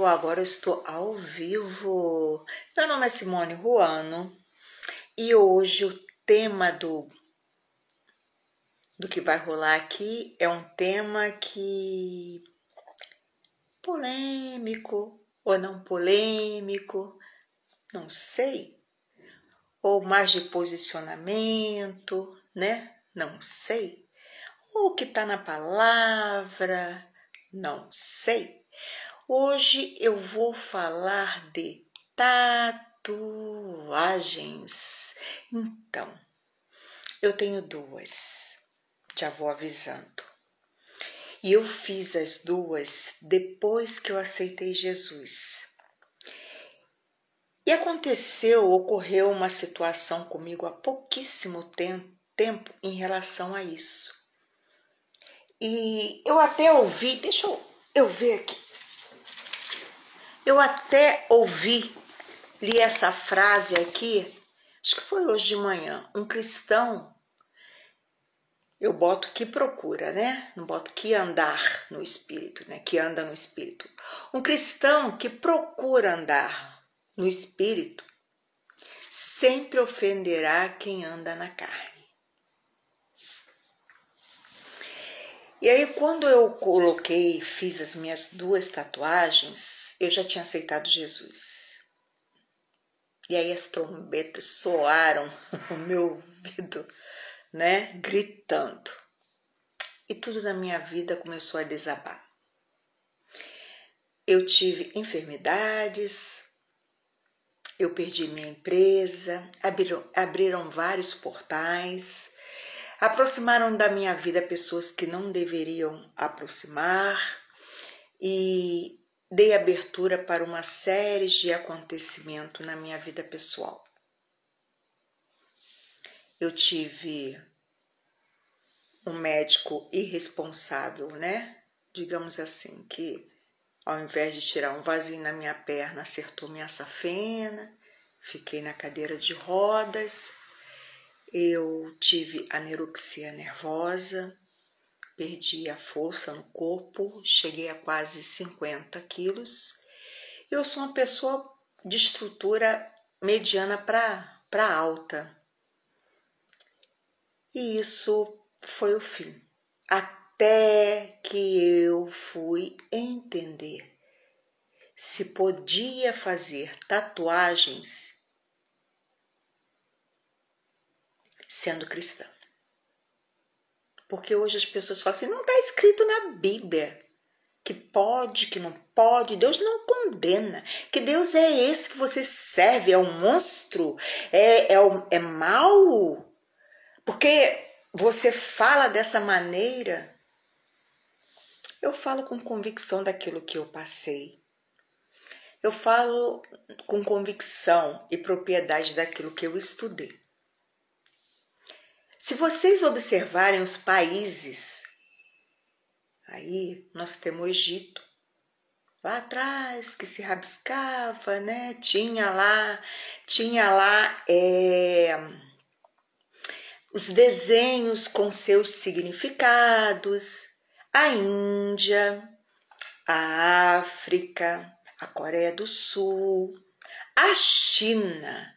agora eu estou ao vivo. Meu nome é Simone Ruano e hoje o tema do que vai rolar aqui é um tema que polêmico ou não polêmico, não sei, ou mais de posicionamento, né? Não sei. Ou que tá na palavra, não sei. Hoje eu vou falar de tatuagens. Então, eu tenho duas, já vou avisando. E eu fiz as duas depois que eu aceitei Jesus. E ocorreu uma situação comigo há pouquíssimo tempo em relação a isso. E eu até ouvi, deixa eu ver aqui. Eu até li essa frase aqui, acho que foi hoje de manhã. Um cristão, eu boto que procura, né? Não boto que andar no espírito, né? Que anda no espírito. Um cristão que procura andar no espírito sempre ofenderá quem anda na carne. E aí, quando eu fiz as minhas duas tatuagens, eu já tinha aceitado Jesus. E aí as trombetas soaram no meu ouvido, né? Gritando. E tudo na minha vida começou a desabar. Eu tive enfermidades, eu perdi minha empresa, abriram vários portais, aproximaram da minha vida pessoas que não deveriam aproximar e dei abertura para uma série de acontecimentos na minha vida pessoal. Eu tive um médico irresponsável, né? Digamos assim, que ao invés de tirar um vasinho na minha perna, acertou minha safena, fiquei na cadeira de rodas. Eu tive anorexia nervosa, perdi a força no corpo, cheguei a quase 50 quilos. Eu sou uma pessoa de estrutura mediana para alta. E isso foi o fim. Até que eu fui entender se podia fazer tatuagens sendo cristã. Porque hoje as pessoas falam assim, não está escrito na Bíblia que pode, que não pode. Deus não condena. Que Deus é esse que você serve? É um monstro? É mau? Porque você fala dessa maneira. Eu falo com convicção daquilo que eu passei. Eu falo com convicção e propriedade daquilo que eu estudei. Se vocês observarem os países, aí nós temos o Egito, lá atrás, que se rabiscava, né? Tinha lá os desenhos com seus significados, a Índia, a África, a Coreia do Sul, a China.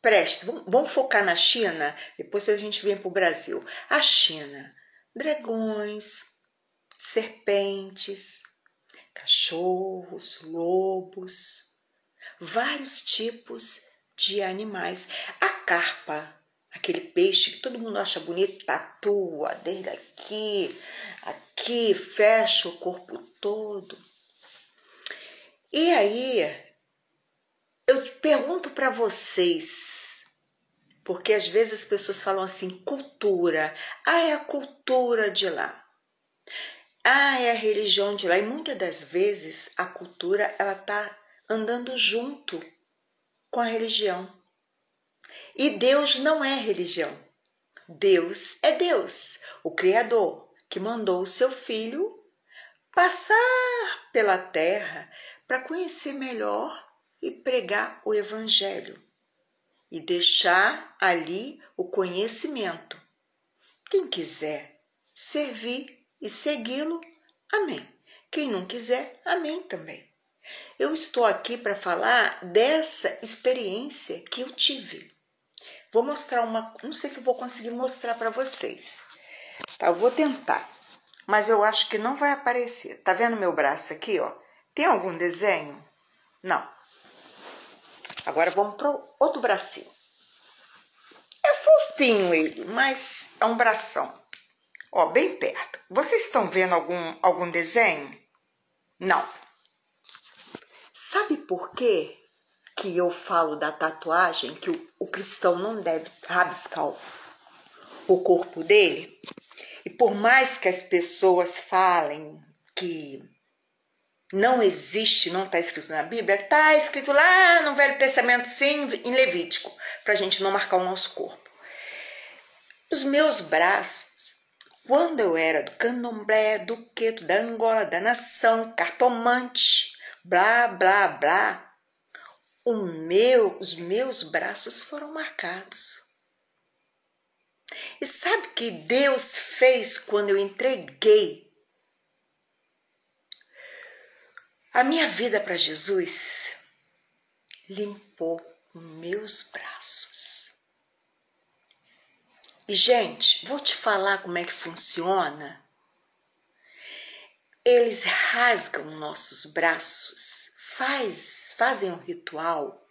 Presta, vamos focar na China, depois a gente vem para o Brasil. A China, dragões, serpentes, cachorros, lobos, vários tipos de animais. A carpa, aquele peixe que todo mundo acha bonito, tatua desde aqui, fecha o corpo todo. E aí, eu pergunto para vocês, porque às vezes as pessoas falam assim, cultura. Ah, é a cultura de lá. Ah, é a religião de lá. E muitas das vezes a cultura ela está andando junto com a religião. E Deus não é religião. Deus é Deus, o Criador, que mandou o seu Filho passar pela terra para conhecer melhor e pregar o Evangelho e deixar ali o conhecimento. Quem quiser servir e segui-lo, amém. Quem não quiser, amém também. Eu estou aqui para falar dessa experiência que eu tive. Vou mostrar não sei se eu vou conseguir mostrar para vocês. Tá, eu vou tentar, mas eu acho que não vai aparecer. Tá vendo meu braço aqui, ó? Tem algum desenho? Não. Agora vamos para o outro bracinho. É fofinho ele, mas é um bração. Ó, bem perto. Vocês estão vendo algum desenho? Não. Sabe por quê que eu falo da tatuagem, que o cristão não deve rabiscar o corpo dele? E por mais que as pessoas falem que não existe, não está escrito na Bíblia, está escrito lá no Velho Testamento, sim, em Levítico, para a gente não marcar o nosso corpo. Os meus braços, quando eu era do candomblé, do queto, da Angola, da nação, cartomante, blá, blá, blá, os meus braços foram marcados. E sabe o que Deus fez quando eu entreguei a minha vida para Jesus? Limpou os meus braços. E, gente, vou te falar como é que funciona. Eles rasgam nossos braços, fazem um ritual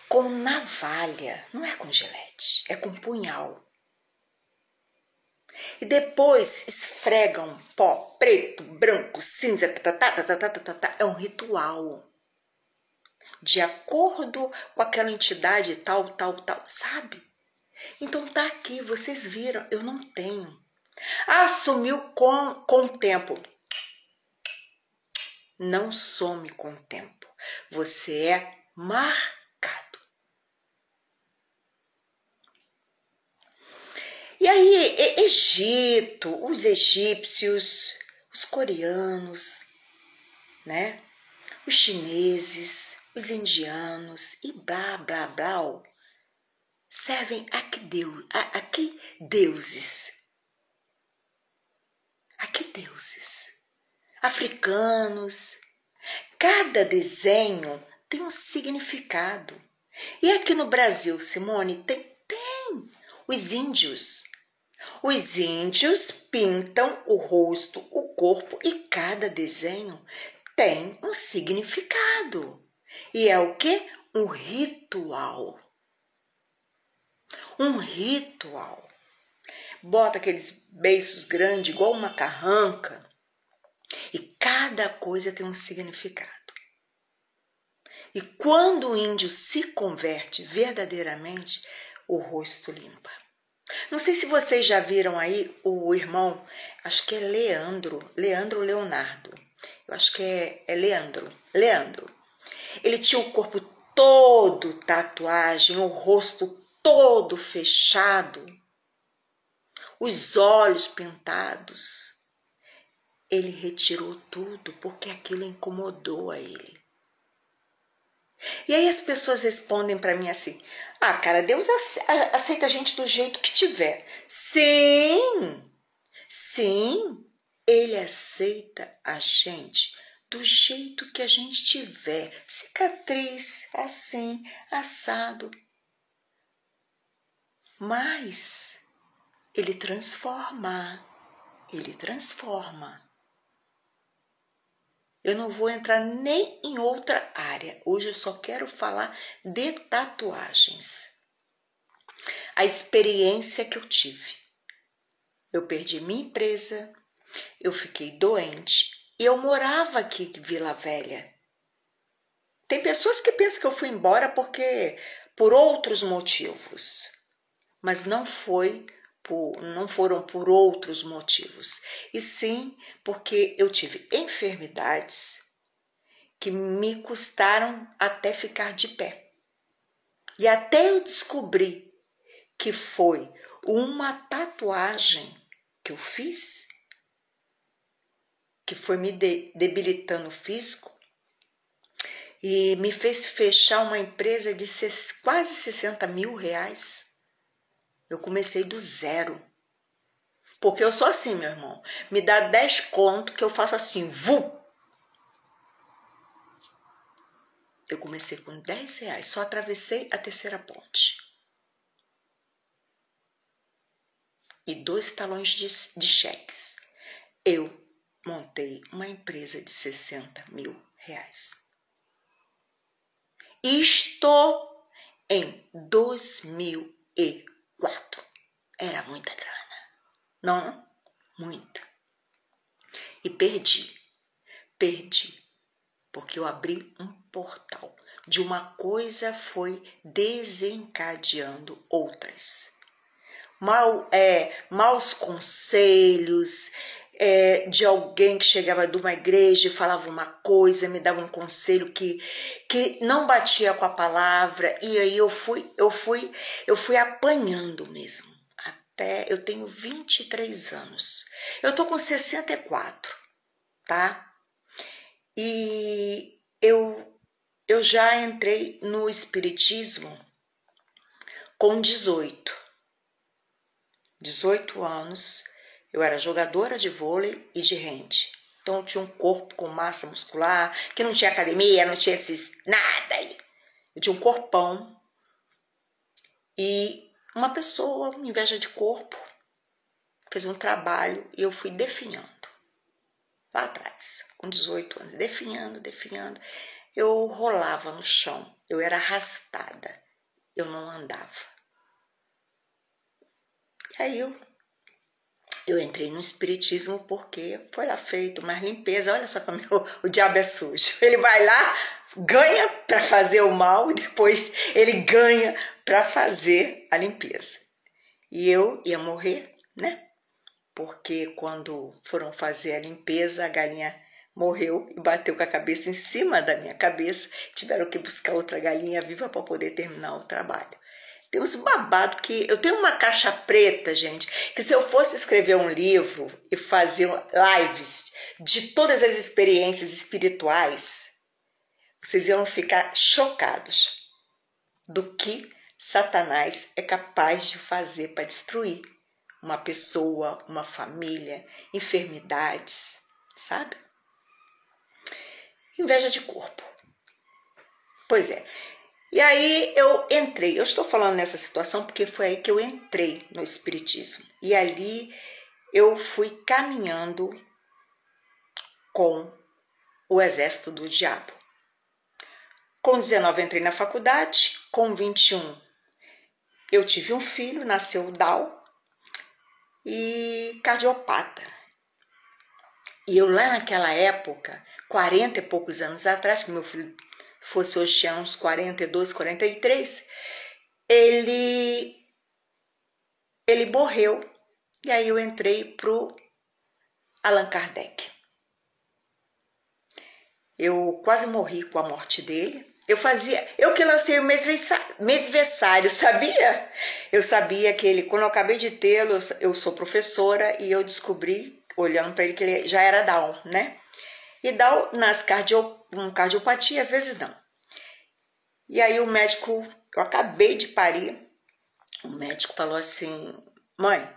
com navalha, não é com gilete, é com punhal. E depois esfregam pó preto, branco, cinza, é um ritual. De acordo com aquela entidade tal, sabe? Então tá aqui, vocês viram, eu não tenho. Assumiu com o tempo. Não some com o tempo. Você é marcado. E aí, Egito, os egípcios, os coreanos, né? Os chineses, os indianos e blá, blá, blá, servem a que deuses? A que deuses? Africanos. Cada desenho tem um significado. E aqui no Brasil, Simone, tem os índios. Os índios pintam o rosto, o corpo e cada desenho tem um significado. E é o quê? Um ritual. Um ritual. Bota aqueles beiços grandes, igual uma carranca. E cada coisa tem um significado. E quando o índio se converte verdadeiramente, o rosto limpa. Não sei se vocês já viram aí o irmão, acho que é Leandro Leonardo. Eu acho que é Leandro. Ele tinha o corpo todo tatuagem, o rosto todo fechado, os olhos pintados. Ele retirou tudo porque aquilo incomodou a ele. E aí as pessoas respondem para mim assim: ah, cara, Deus aceita a gente do jeito que tiver. Sim, Ele aceita a gente do jeito que a gente tiver. Cicatriz, assim, assado. Mas Ele transforma. Eu não vou entrar nem em outra área. Hoje eu só quero falar de tatuagens. A experiência que eu tive. Eu perdi minha empresa, eu fiquei doente e eu morava aqui em Vila Velha. Tem pessoas que pensam que eu fui embora por outros motivos, mas não foram por outros motivos, e sim porque eu tive enfermidades que me custaram até ficar de pé. E até eu descobri que foi uma tatuagem que eu fiz, que foi me debilitando o físico e me fez fechar uma empresa de quase 60 mil reais. Eu comecei do zero. Porque eu sou assim, meu irmão. Me dá 10 conto que eu faço assim, vu! Eu comecei com R$10, só atravessei a terceira ponte. E 2 talões de cheques. Eu montei uma empresa de R$60 mil. E estou em 2004. Era muita grana. Não? Muita. E perdi. Porque eu abri um portal. De uma coisa foi desencadeando outras. Maus conselhos, de alguém que chegava de uma igreja e falava uma coisa, me dava um conselho que não batia com a palavra, e aí eu fui apanhando mesmo. Até eu tenho 23 anos. Eu tô com 64, tá? E eu já entrei no espiritismo com 18 anos. Eu era jogadora de vôlei e de hand. Então eu tinha um corpo com massa muscular, que não tinha academia, não tinha nada. Eu tinha um corpão. E uma pessoa, com inveja de corpo, fez um trabalho e eu fui definhando. Lá atrás, com 18 anos, definhando. Eu rolava no chão, eu era arrastada, eu não andava. E aí eu entrei no espiritismo porque foi lá feito uma limpeza. Olha só como o diabo é sujo. Ele vai lá, ganha para fazer o mal e depois ele ganha para fazer a limpeza. E eu ia morrer, né? Porque quando foram fazer a limpeza, a galinha morreu e bateu com a cabeça em cima da minha cabeça. Tiveram que buscar outra galinha viva para poder terminar o trabalho. Tem uns babados que... Eu tenho uma caixa preta, gente, que se eu fosse escrever um livro e fazer lives de todas as experiências espirituais, vocês iam ficar chocados do que Satanás é capaz de fazer para destruir uma pessoa, uma família, enfermidades, sabe? Inveja de corpo. Pois é. E aí eu entrei. Eu estou falando nessa situação porque foi aí que eu entrei no espiritismo. E ali eu fui caminhando com o exército do diabo. Com 19 entrei na faculdade, com 21 eu tive um filho, nasceu o Dal, e cardiopata. E eu lá naquela época, 40 e poucos anos atrás, que meu filho fosse hoje tinha uns 42, 43, ele morreu. E aí eu entrei pro Allan Kardec. Eu quase morri com a morte dele. Eu que lancei o mêsversário, sabia? Eu sabia que ele, quando eu acabei de tê-lo, eu sou professora e eu descobri, olhando para ele, que ele já era Down, né? E Down nas cardiopatia, às vezes não. E aí o médico, eu acabei de parir, o médico falou assim: mãe,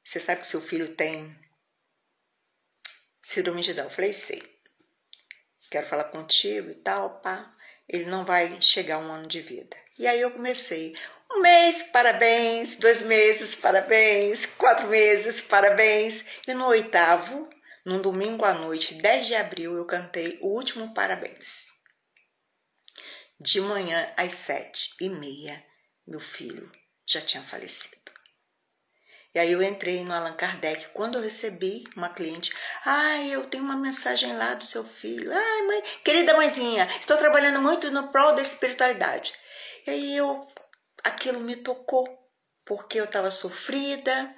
você sabe que seu filho tem síndrome de Down? Eu falei: sei. Quero falar contigo e tal, pá. Ele não vai chegar a 1 ano de vida. E aí eu comecei. 1 mês, parabéns. 2 meses, parabéns. 4 meses, parabéns. E no 8º, num domingo à noite, 10 de abril, eu cantei o último parabéns. De manhã às 7h30, meu filho já tinha falecido. E aí eu entrei no Allan Kardec. Quando eu recebi uma cliente: eu tenho uma mensagem lá do seu filho. Mãe, querida mãezinha, estou trabalhando muito no prol da espiritualidade. E aí aquilo me tocou, porque eu estava sofrida,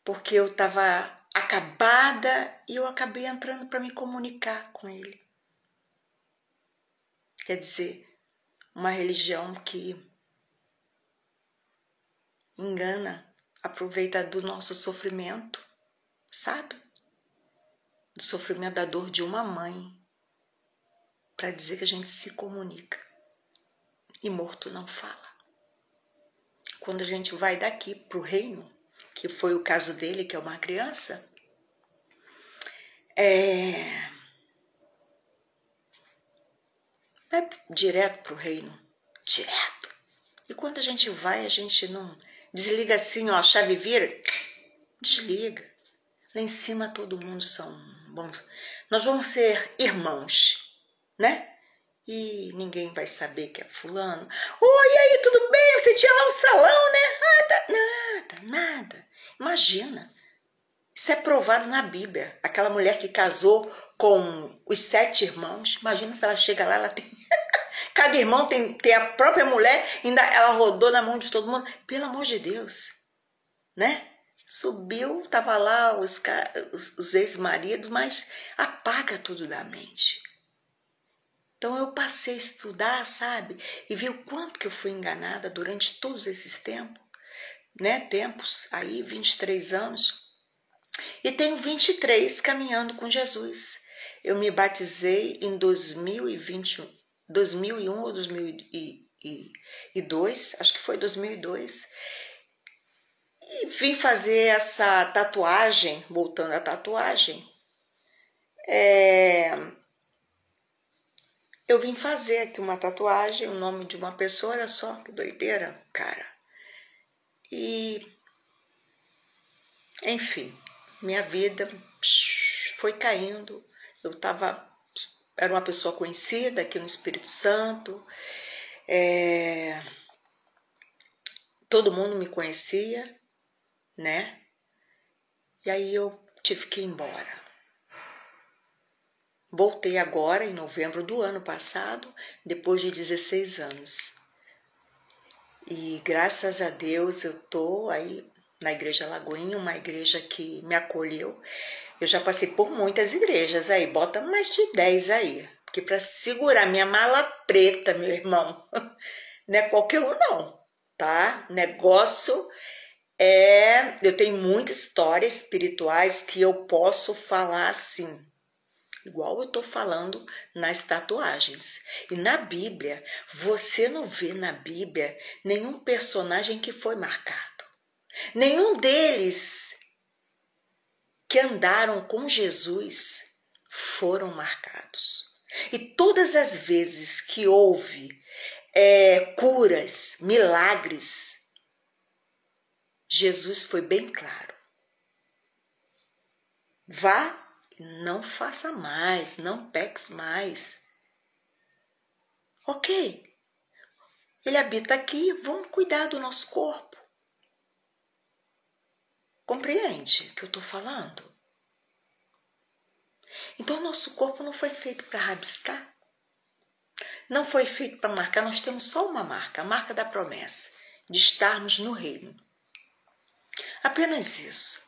porque eu estava acabada, e eu acabei entrando para me comunicar com ele. Quer dizer, uma religião que engana, aproveita do nosso sofrimento, sabe? Do sofrimento, da dor de uma mãe, para dizer que a gente se comunica. E morto não fala. Quando a gente vai daqui para o reino, que foi o caso dele, que é uma criança, vai direto para o reino, direto. E quando a gente vai, a gente não desliga assim, ó, a chave vira, desliga. Lá em cima todo mundo são bons. Nós vamos ser irmãos, né? E ninguém vai saber que é fulano. Oi, e aí, tudo bem? Você tinha lá um salão, né? Nada. Imagina. Isso é provado na Bíblia. Aquela mulher que casou com os 7 irmãos. Imagina se ela chega lá, ela tem... Cada irmão tem a própria mulher, ainda ela rodou na mão de todo mundo. Pelo amor de Deus, né? Subiu, tava lá os ex-maridos, mas apaga tudo da mente. Então eu passei a estudar, sabe? E vi o quanto que eu fui enganada durante todos esses tempos, né? Tempos, aí 23 anos. E tenho 23 caminhando com Jesus. Eu me batizei em 2001 ou 2002, acho que foi 2002. E vim fazer essa tatuagem, voltando à tatuagem. Eu vim fazer aqui uma tatuagem, o nome de uma pessoa, olha só que doideira, cara. E, enfim, minha vida foi caindo. Era uma pessoa conhecida aqui no Espírito Santo. Todo mundo me conhecia, né? E aí eu tive que ir embora. Voltei agora, em novembro do ano passado, depois de 16 anos. E graças a Deus eu tô aí na Igreja Lagoinha, uma igreja que me acolheu. Eu já passei por muitas igrejas aí, bota mais de 10 aí. Porque para segurar minha mala preta, meu irmão, não é qualquer um não, tá? Negócio eu tenho muitas histórias espirituais que eu posso falar assim, igual eu tô falando nas tatuagens. E na Bíblia, você não vê na Bíblia nenhum personagem que foi marcado. Nenhum deles que andaram com Jesus foram marcados. E todas as vezes que houve curas, milagres, Jesus foi bem claro. Vá e não faça mais, não peques mais. Ok, ele habita aqui, vamos cuidar do nosso corpo. Compreende o que eu estou falando? Então, nosso corpo não foi feito para rabiscar. Não foi feito para marcar, nós temos só uma marca, a marca da promessa, de estarmos no reino. Apenas isso.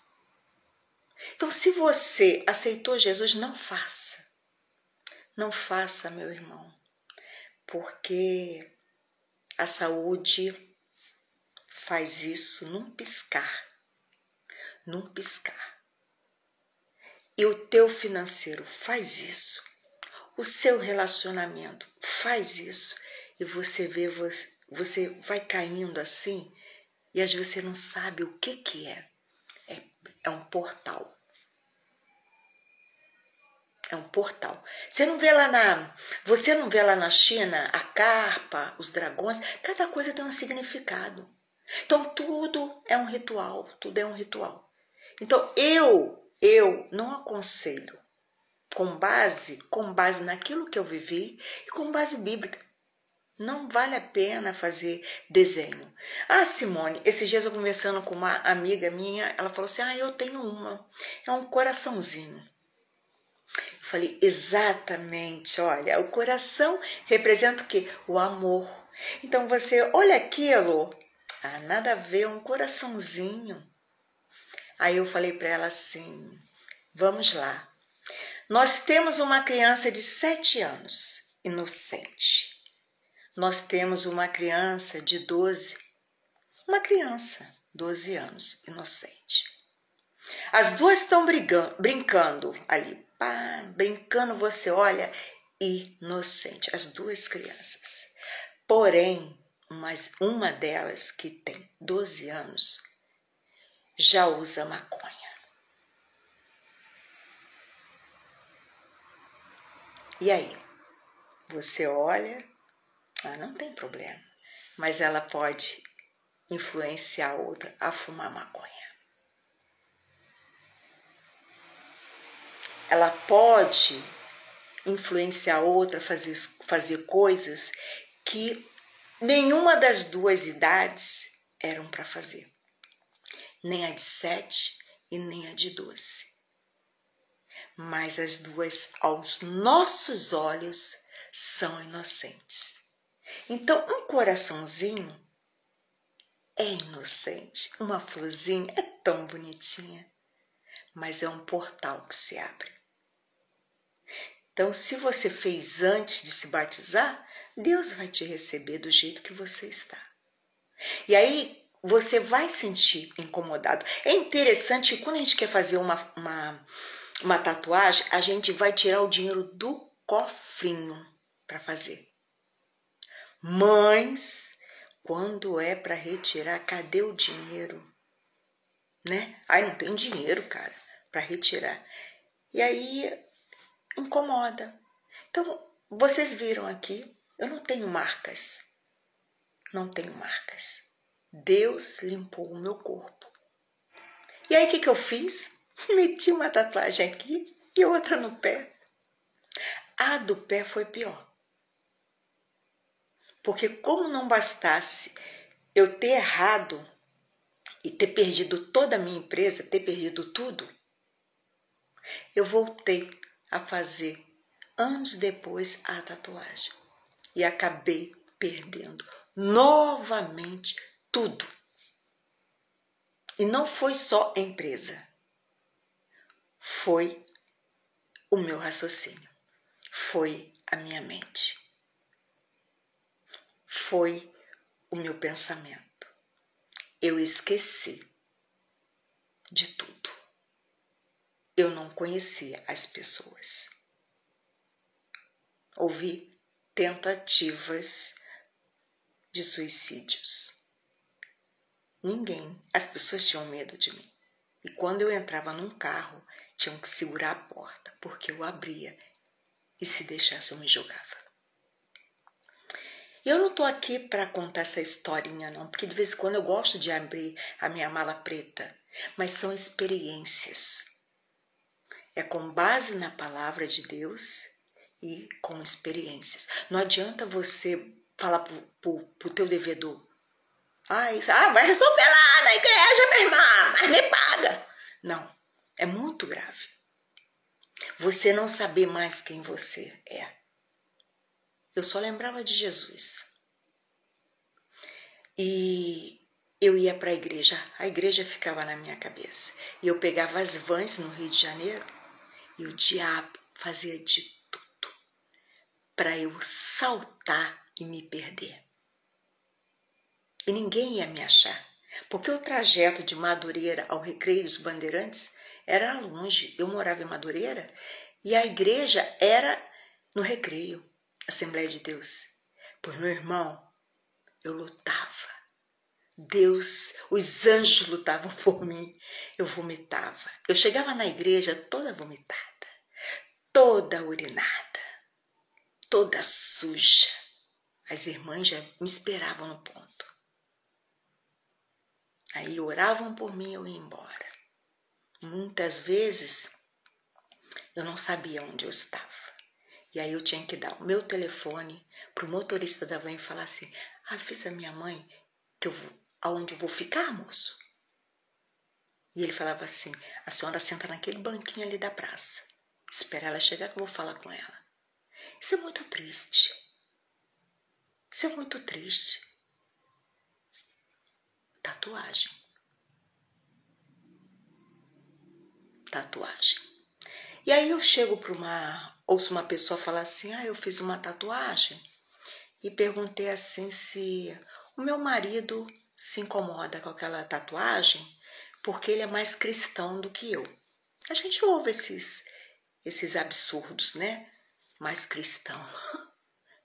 Então, se você aceitou Jesus, não faça. Não faça, meu irmão, porque a saúde faz isso num piscar. Num piscar. E o teu financeiro faz isso. O seu relacionamento faz isso. E você vê, você vai caindo assim, e às vezes você não sabe o que é. É um portal. É um portal. Você não vê lá na China a carpa, os dragões, cada coisa tem um significado. Então tudo é um ritual, tudo é um ritual. Então eu não aconselho com base naquilo que eu vivi e com base bíblica. Não vale a pena fazer desenho. Ah, Simone, esses dias eu conversando com uma amiga minha, ela falou assim, eu tenho é um coraçãozinho. Eu falei, exatamente, olha, o coração representa o quê? O amor. Então você olha aquilo, nada a ver, um coraçãozinho. Aí eu falei para ela assim, vamos lá. Nós temos uma criança de 7 anos, inocente. Nós temos uma criança de 12 anos, inocente. As duas estão brincando ali, brincando, você olha, inocente, as duas crianças. Porém, uma delas, que tem 12 anos, já usa maconha. E aí? Você olha, não tem problema, mas ela pode influenciar a outra a fumar maconha. Ela pode influenciar a outra a fazer coisas que nenhuma das duas idades eram para fazer. Nem a de 7 e nem a de 12. Mas as duas, aos nossos olhos, são inocentes. Então, um coraçãozinho é inocente. Uma florzinha é tão bonitinha, mas é um portal que se abre. Então, se você fez antes de se batizar, Deus vai te receber do jeito que você está. E aí, você vai sentir incomodado. É interessante que quando a gente quer fazer uma tatuagem, a gente vai tirar o dinheiro do cofrinho para fazer. Mas, quando é para retirar, cadê o dinheiro? Né? Ai, não tem dinheiro, cara, para retirar. E aí, incomoda. Então, vocês viram aqui, eu não tenho marcas. Não tenho marcas. Deus limpou o meu corpo. E aí, o que eu fiz? Meti uma tatuagem aqui e outra no pé. A do pé foi pior. Porque como não bastasse eu ter errado e ter perdido toda a minha empresa, ter perdido tudo, eu voltei a fazer anos depois a tatuagem. E acabei perdendo novamente tudo. E não foi só a empresa. Foi o meu raciocínio. Foi a minha mente. Foi o meu pensamento. Eu esqueci de tudo. Eu não conhecia as pessoas. Ouvi tentativas de suicídios. Ninguém, as pessoas tinham medo de mim. E quando eu entrava num carro, tinham que segurar a porta, porque eu abria e se deixasse eu me jogava. Eu não estou aqui para contar essa historinha não, porque de vez em quando eu gosto de abrir a minha mala preta, mas são experiências. É com base na palavra de Deus e com experiências. Não adianta você falar pro teu devedor, vai resolver lá na igreja, minha irmã, mas me paga. Não, é muito grave. Você não saber mais quem você é. Eu só lembrava de Jesus. E eu ia para a igreja ficava na minha cabeça. E eu pegava as vans no Rio de Janeiro e o diabo fazia de tudo para eu saltar e me perder. E ninguém ia me achar, porque o trajeto de Madureira ao Recreio dos Bandeirantes era longe. Eu morava em Madureira e a igreja era no Recreio, Assembleia de Deus. Pois, meu irmão, eu lutava. Deus, os anjos lutavam por mim. Eu vomitava. Eu chegava na igreja toda vomitada, toda urinada, toda suja. As irmãs já me esperavam no ponto. Aí oravam por mim e eu ia embora. Muitas vezes eu não sabia onde eu estava. E aí eu tinha que dar o meu telefone para o motorista da van e falar assim: avisa minha mãe que aonde eu vou ficar, moço? E ele falava assim: a senhora senta naquele banquinho ali da praça. Espera ela chegar que eu vou falar com ela. Isso é muito triste. Isso é muito triste. Tatuagem. Tatuagem. E aí eu chego ouço uma pessoa falar assim: eu fiz uma tatuagem e perguntei assim se o meu marido se incomoda com aquela tatuagem porque ele é mais cristão do que eu. A gente ouve esses absurdos, né? Mais cristão.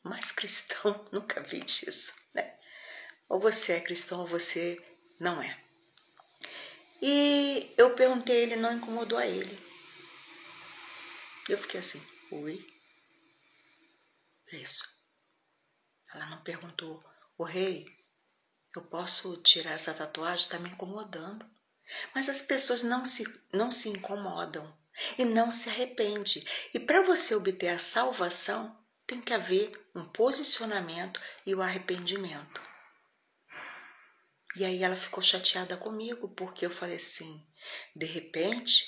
Mais cristão, nunca vi disso, né? Ou você é cristão ou você não é. E eu perguntei, ele não incomodou a ele. Eu fiquei assim, oi? isso. Ela não perguntou: "O rei, eu posso tirar essa tatuagem? Está me incomodando." Mas as pessoas não se incomodam e não se arrependem. E para você obter a salvação, tem que haver um posicionamento e o arrependimento. E aí ela ficou chateada comigo, porque eu falei assim: de repente,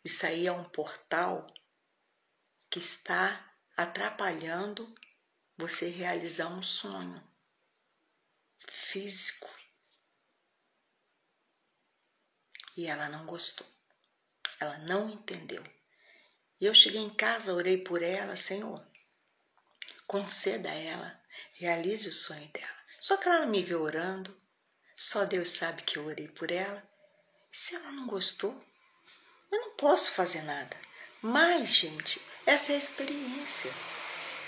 isso aí é um portal que está atrapalhando você realizar um sonho físico. E ela não gostou, ela não entendeu. E eu cheguei em casa, orei por ela: Senhor, conceda a ela, realize o sonho dela. Só que ela não me viu orando, só Deus sabe que eu orei por ela. E se ela não gostou, eu não posso fazer nada. Mas, gente, essa é a experiência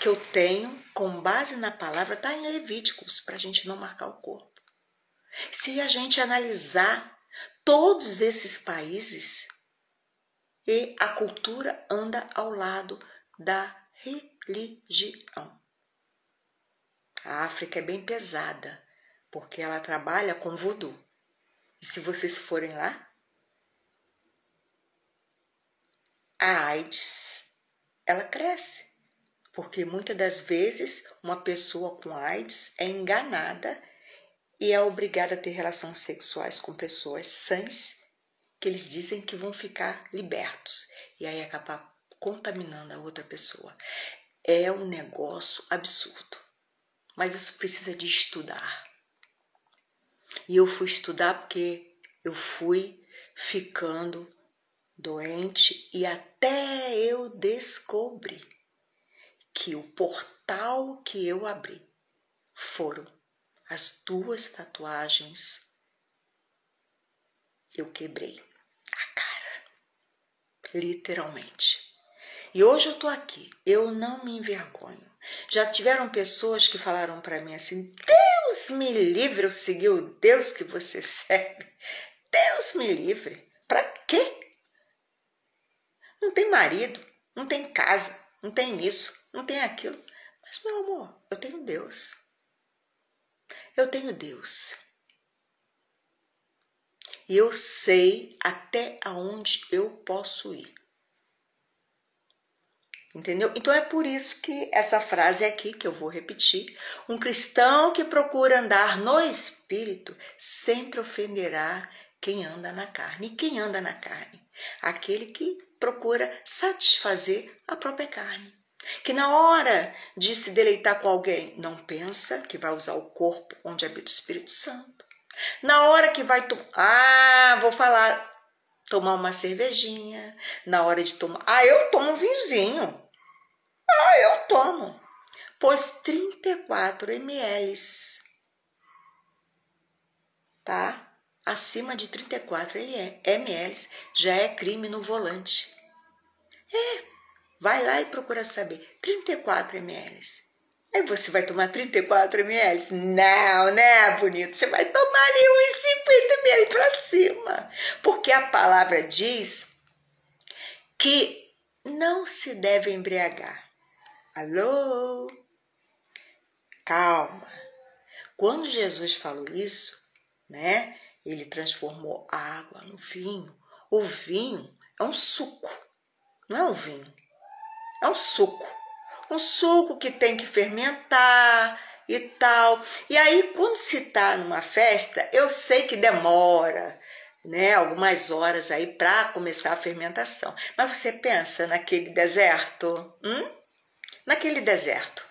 que eu tenho com base na palavra, está em Levíticos, para a gente não marcar o corpo. Se a gente analisar todos esses países, e a cultura anda ao lado da religião. A África é bem pesada, porque ela trabalha com voodoo. E se vocês forem lá, a AIDS, ela cresce. Porque muitas das vezes uma pessoa com AIDS é enganada e é obrigada a ter relações sexuais com pessoas sãs, que eles dizem que vão ficar libertos. E aí acaba contaminando a outra pessoa. É um negócio absurdo. Mas isso precisa de estudar. E eu fui estudar porque eu fui ficando doente e até eu descobri que o portal que eu abri foram as 2 tatuagens. Eu quebrei a cara, literalmente. E hoje eu tô aqui, eu não me envergonho. Já tiveram pessoas que falaram para mim assim: Deus me livre eu seguir o Deus que você segue. Deus me livre. Para quê? Não tem marido, não tem casa, não tem isso, não tem aquilo. Mas, meu amor, eu tenho Deus. Eu tenho Deus. E eu sei até aonde eu posso ir. Entendeu? Então é por isso que essa frase aqui, que eu vou repetir: um cristão que procura andar no Espírito sempre ofenderá quem anda na carne. E quem anda na carne? Aquele que procura satisfazer a própria carne. Que na hora de se deleitar com alguém, não pensa que vai usar o corpo onde habita o Espírito Santo. Na hora que vai tomar uma cervejinha, na hora de tomar, eu tomo um vinhozinho. Eu tomo. Pois 34 ml, tá? Acima de 34 ml já é crime no volante. Vai lá e procura saber. 34 ml. Aí você vai tomar 34 ml? Não, né, bonito? Você vai tomar ali uns 50 ml para cima. Porque a palavra diz que não se deve embriagar. Alô? Calma. Quando Jesus falou isso, né? Ele transformou a água no vinho. O vinho é um suco, não é um vinho. É um suco. Um suco que tem que fermentar e tal. E aí, quando se está numa festa, eu sei que demora, né, algumas horas aí para começar a fermentação. Mas você pensa naquele deserto? Naquele deserto.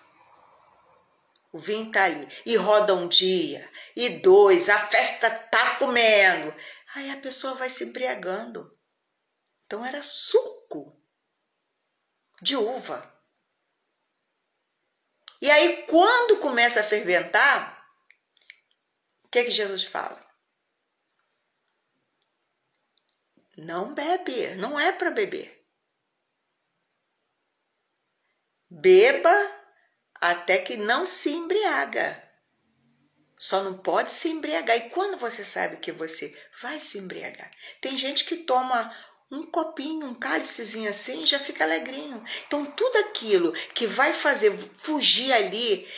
O vinho tá ali. E roda um dia, e 2, a festa tá comendo. Aí a pessoa vai se embriagando. Então era suco de uva. E aí, quando começa a ferventar, o que Jesus fala? Não bebe, não é para beber. Beba até que não se embriaga. Só não pode se embriagar. E quando você sabe que você vai se embriagar? Tem gente que toma um copinho, um cálicezinho assim, já fica alegrinho. Então, tudo aquilo que vai fazer fugir ali...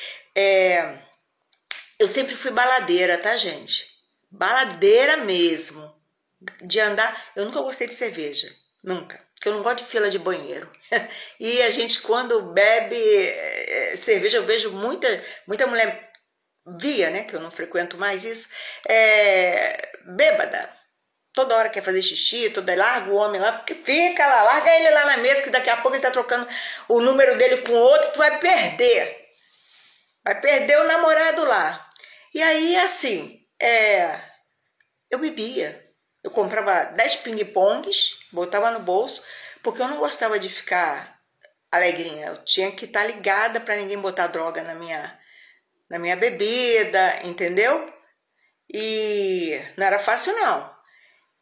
Eu sempre fui baladeira, tá, gente? Baladeira mesmo. De andar... Eu nunca gostei de cerveja. Nunca. Porque eu não gosto de fila de banheiro. E a gente, quando bebe cerveja, eu vejo muita mulher... Via, né? Que eu não frequento mais isso. Bêbada. Toda hora quer fazer xixi, larga o homem lá, fica lá, larga ele lá na mesa, que daqui a pouco ele tá trocando o número dele com outro, tu vai perder. Vai perder o namorado lá. E aí, assim, eu bebia. Eu comprava 10 ping-pongs, botava no bolso, porque eu não gostava de ficar alegrinha. Eu tinha que estar ligada para ninguém botar droga na minha bebida, entendeu? E não era fácil, não.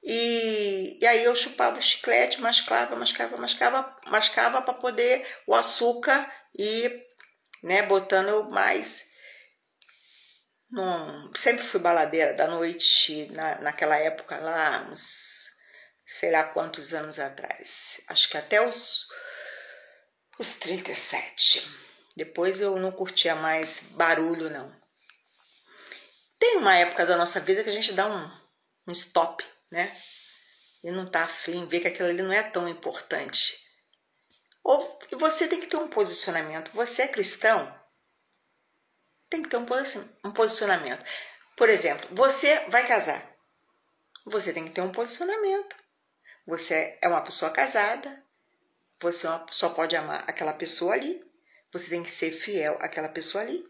E aí eu chupava o chiclete, mascava para poder o açúcar ir, né, botando mais. Sempre fui baladeira da noite, naquela época lá, uns sei lá quantos anos atrás. Acho que até os 37. Depois eu não curtia mais barulho, não. Tem uma época da nossa vida que a gente dá um stop, né? E não tá afim, vê que aquilo ali não é tão importante. Ou você tem que ter um posicionamento. Você é cristão? Tem que ter um posicionamento. Por exemplo, você vai casar. Você tem que ter um posicionamento. Você é uma pessoa casada. Você só pode amar aquela pessoa ali. Você tem que ser fiel àquela pessoa ali.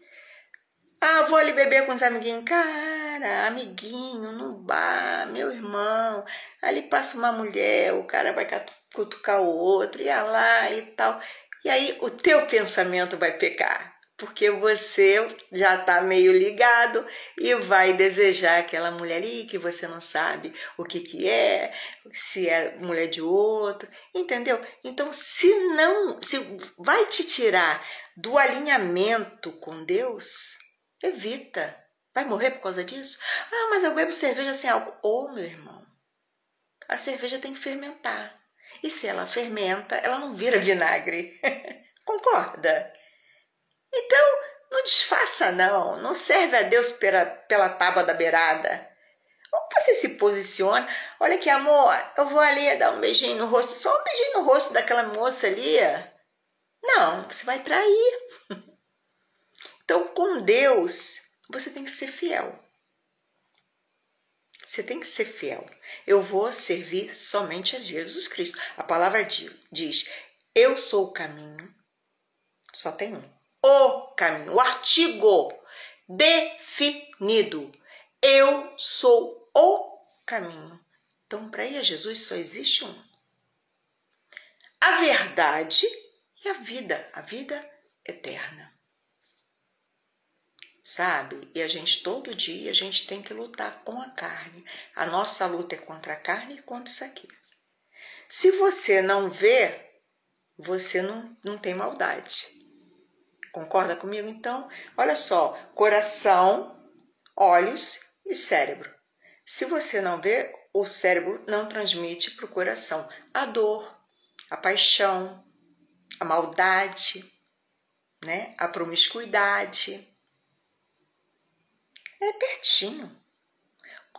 Ah, vou ali beber com os amiguinhos. Cara, amiguinho, no bar, meu irmão. Ali passa uma mulher, o cara vai cutucar o outro, e lá e tal. E aí o teu pensamento vai pecar. Porque você já está meio ligado e vai desejar aquela mulher ali que você não sabe o que é, se é mulher de outro, entendeu? Então, se vai te tirar do alinhamento com Deus, evita. Vai morrer por causa disso? Ah, mas eu bebo cerveja sem álcool. Ô, meu irmão, a cerveja tem que fermentar. E se ela fermenta, ela não vira vinagre. Concorda? Então, não desfaça não, não serve a Deus pela tábua da beirada. Ou você se posiciona, olha aqui amor, eu vou ali dar um beijinho no rosto, só um beijinho no rosto daquela moça ali. Não, você vai trair. Então, com Deus, você tem que ser fiel. Você tem que ser fiel. Eu vou servir somente a Jesus Cristo. A palavra diz, eu sou o caminho, só tem um. O caminho, o artigo definido. Eu sou o caminho. Então, para ir a Jesus só existe um. A verdade e a vida eterna. Sabe? E a gente, todo dia, a gente tem que lutar com a carne. A nossa luta é contra a carne e contra isso aqui. Se você não vê, você não tem maldade. Concorda comigo? Então, olha só, coração, olhos e cérebro. Se você não vê, o cérebro não transmite para o coração a dor, a paixão, a maldade, né? A promiscuidade. É pertinho.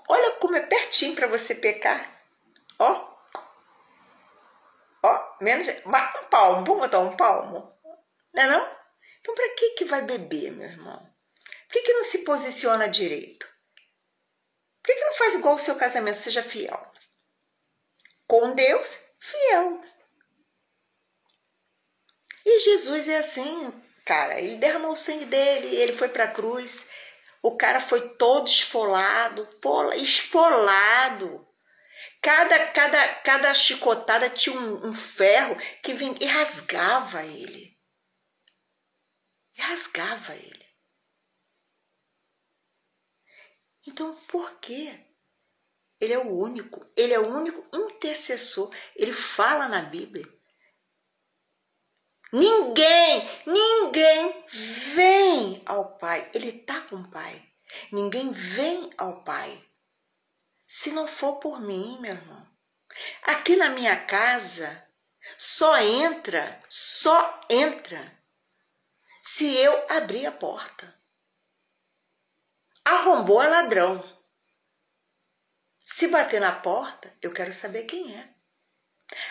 Olha como é pertinho para você pecar. Ó, menos um palmo, vamos botar um palmo, não é não? Então, para que vai beber, meu irmão? Por que não se posiciona direito? Por que não faz igual o seu casamento, seja fiel? Com Deus, fiel. E Jesus é assim, cara. Ele derramou o sangue dele, ele foi para a cruz. O cara foi todo esfolado. Cada chicotada tinha um ferro que vinha e rasgava ele. Então, por quê? Ele é o único intercessor. Ele fala na Bíblia. Ninguém vem ao Pai. Ele está com o Pai. Ninguém vem ao Pai se não for por mim, meu irmão. Aqui na minha casa só entra se eu abrir a porta. Arrombou é ladrão. Se bater na porta, eu quero saber quem é.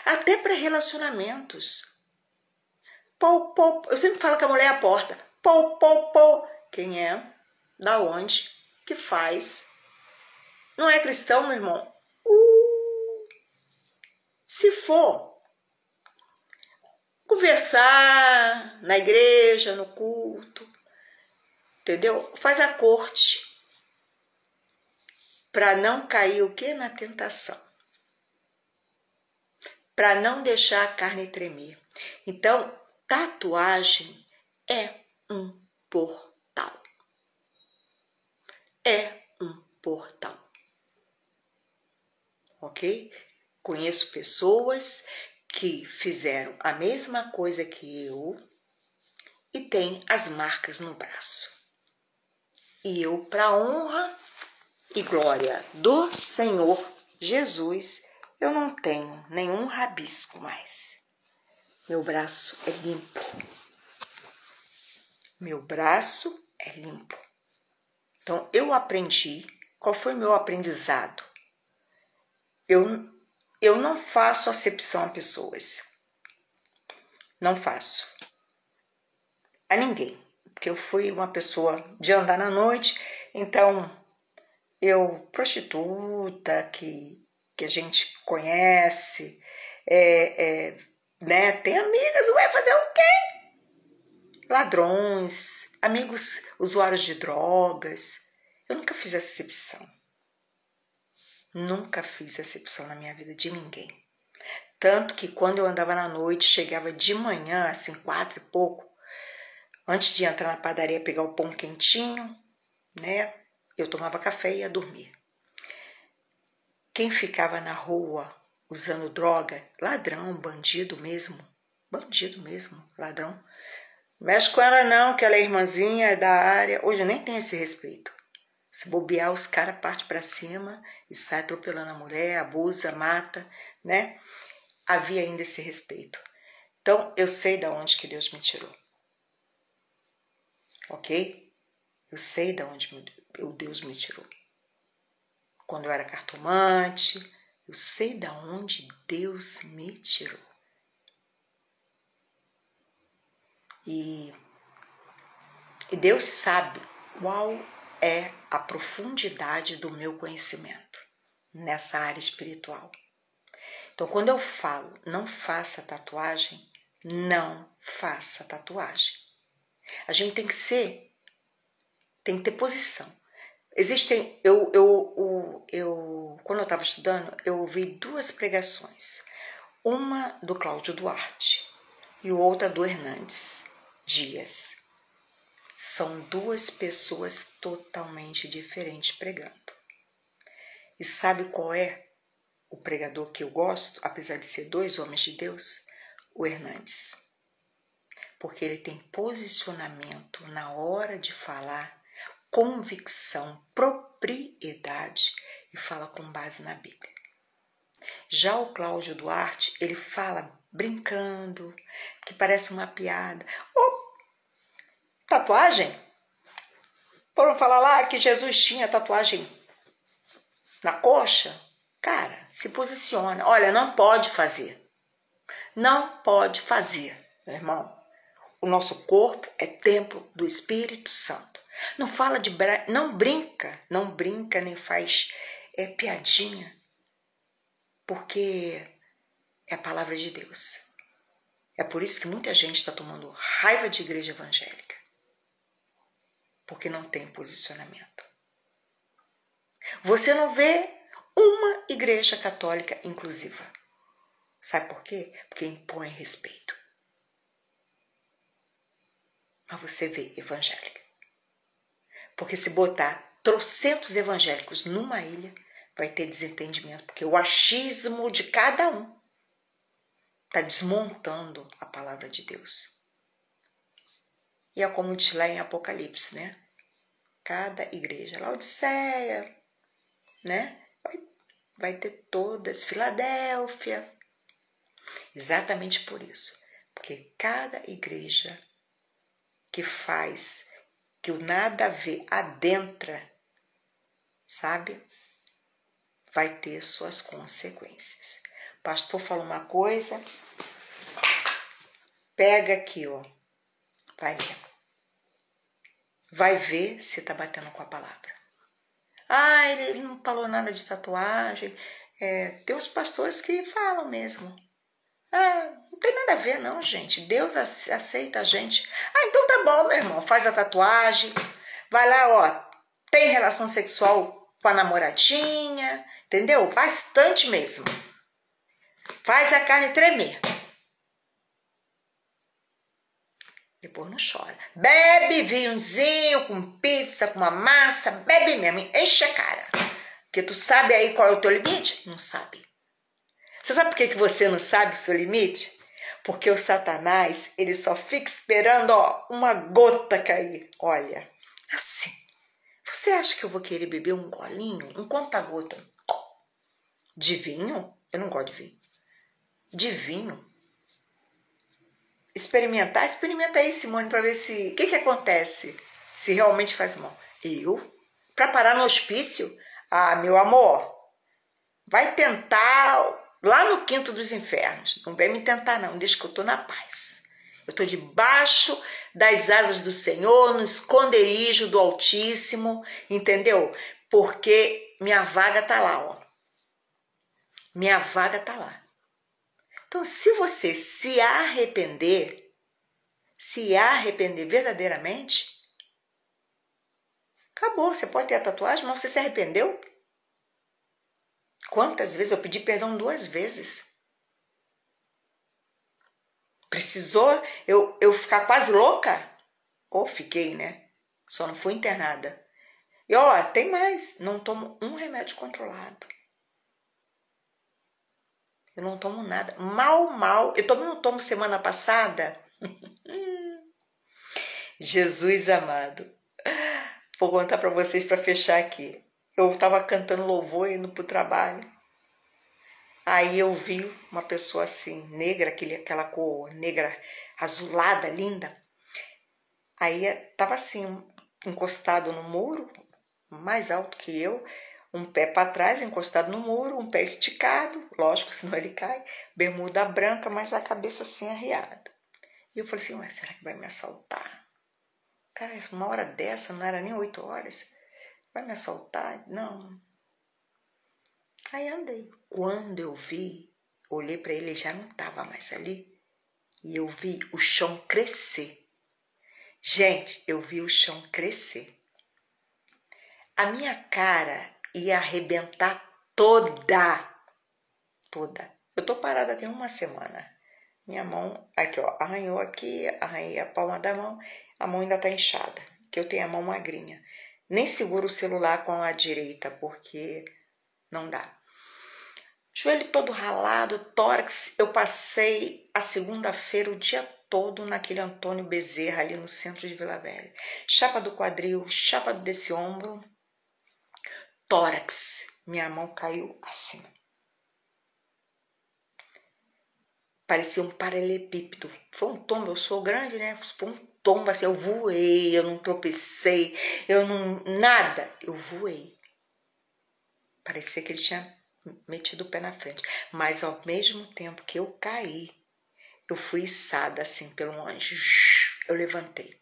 Até para relacionamentos. Pou, pou, eu sempre falo que a mulher é a porta. Pou, pou, pou. Quem é? Da onde? Que faz? Não é cristão, meu irmão? Se for conversar na igreja, no culto, entendeu? Faz a corte para não cair o quê? Na tentação. Para não deixar a carne tremer. Então, tatuagem é um portal. É um portal. Ok? Conheço pessoas que fizeram a mesma coisa que eu e têm as marcas no braço. E eu, para honra e glória do Senhor Jesus, eu não tenho nenhum rabisco mais. Meu braço é limpo. Meu braço é limpo. Então, eu aprendi. Qual foi o meu aprendizado? Eu não faço acepção a pessoas. Não faço. A ninguém. Porque eu fui uma pessoa de andar na noite, então prostituta, que a gente conhece, né? Tem amigas, vai fazer o quê? Ladrões, amigos usuários de drogas. Eu nunca fiz acepção. Nunca fiz acepção na minha vida de ninguém. Tanto que quando eu andava na noite, chegava de manhã, assim, 4 e pouco, antes de entrar na padaria pegar o pão quentinho, né? Eu tomava café e ia dormir. Quem ficava na rua usando droga, ladrão, bandido mesmo, ladrão. Não mexe com ela não, que ela é irmãzinha, é da área. Hoje eu nem tenho esse respeito. Se bobear, os caras partem para cima e saem atropelando a mulher, abusa, mata, né? Havia ainda esse respeito. Então, eu sei de onde que Deus me tirou. Ok? Eu sei de onde Deus me tirou. Quando eu era cartomante, eu sei de onde Deus me tirou. E Deus sabe qual é a profundidade do meu conhecimento nessa área espiritual. Então, quando eu falo, não faça tatuagem, não faça tatuagem. A gente tem que ter posição. Existem, quando eu estava estudando, eu ouvi 2 pregações. Uma do Cláudio Duarte e outra do Hernandes Dias. São 2 pessoas totalmente diferentes pregando. E sabe qual é o pregador que eu gosto, apesar de ser 2 homens de Deus? O Hernandes. Porque ele tem posicionamento na hora de falar, convicção, propriedade e fala com base na Bíblia. Já o Cláudio Duarte, ele fala brincando, que parece uma piada. Tatuagem? Foram falar lá que Jesus tinha tatuagem na coxa? Cara, se posiciona. Olha, não pode fazer. Não pode fazer, meu irmão. O nosso corpo é templo do Espírito Santo. Não fala de... Não brinca nem faz piadinha. Porque é a palavra de Deus. É por isso que muita gente está tomando raiva de igreja evangélica. Porque não tem posicionamento. Você não vê uma igreja católica inclusiva. Sabe por quê? Porque impõe respeito. Mas você vê evangélica. Porque se botar trocentos evangélicos numa ilha, vai ter desentendimento. Porque o achismo de cada um está desmontando a palavra de Deus. E é como diz lá em Apocalipse, né? Cada igreja, Laodiceia, né? vai ter todas. Filadélfia. Exatamente por isso. Porque cada igreja que faz, que o nada a ver adentra, sabe? Vai ter suas consequências. O pastor fala uma coisa, pega aqui, ó. Vai ver se tá batendo com a palavra. Ah, ele não falou nada de tatuagem. Tem os pastores que falam mesmo. Ah, não tem nada a ver não, gente. Deus aceita a gente. Ah, então tá bom, meu irmão. Faz a tatuagem. Vai lá, ó. Tem relação sexual com a namoradinha. Entendeu? Bastante mesmo. Faz a carne tremer. Depois não chora. Bebe vinhozinho com pizza, com uma massa. Bebe mesmo. Enche a cara. Porque tu sabe aí qual é o teu limite? Não sabe. Você sabe por que você não sabe o seu limite? Porque o Satanás, ele só fica esperando, ó, uma gota cair. Olha, assim. Você acha que eu vou querer beber um golinho, um conta-gota de vinho? Eu não gosto de vinho. De vinho? Experimentar? Experimenta aí, Simone, para ver se... O que acontece? Se realmente faz mal. Para parar no hospício? Ah, meu amor, vai tentar lá no quinto dos infernos. Não vem me tentar não, deixa que eu tô na paz. Eu tô debaixo das asas do Senhor, no esconderijo do Altíssimo, entendeu? Porque minha vaga tá lá, ó. Minha vaga tá lá. Então, se você se arrepender verdadeiramente, acabou. Você pode ter a tatuagem, mas você se arrependeu? Quantas vezes eu pedi perdão 2 vezes? Precisou eu ficar quase louca? Ou fiquei, né? Só não fui internada. E ó, tem mais. Não tomo um remédio controlado. Eu não tomo nada. Mal. Eu também não tomo semana passada. Jesus amado. Vou contar para vocês para fechar aqui. Eu estava cantando louvor indo pro trabalho. Aí eu vi uma pessoa assim, negra, aquela cor negra azulada, linda. Aí estava assim, encostado no muro, mais alto que eu, um pé para trás, encostado no muro, um pé esticado, lógico, senão ele cai, bermuda branca, mas a cabeça assim arreada. E eu falei assim, ué, será que vai me assaltar? Cara, uma hora dessa, não era nem 8 horas, vai me assaltar? Não. Aí andei. Quando eu vi, olhei para ele, ele já não estava mais ali, e eu vi o chão crescer. Gente, eu vi o chão crescer. A minha cara ia arrebentar toda. Eu tô parada tem 1 semana. Minha mão, aqui ó, arranhou aqui, arranhei a palma da mão, a mão ainda tá inchada, que eu tenho a mão magrinha. Nem seguro o celular com a direita, porque não dá. Joelho todo ralado, tórax. Eu passei a segunda-feira o dia todo naquele Antônio Bezerra, ali no centro de Vila Velha. Chapa do quadril, chapa desse ombro, tórax. Minha mão caiu assim. Parecia um paralelepípedo. Foi um tombo, eu sou grande, né? Foi um tombo assim, eu voei, eu não tropecei, nada. Eu voei. Parecia que ele tinha metido o pé na frente. Mas ao mesmo tempo que eu caí, eu fui içada assim pelo anjo. Eu levantei.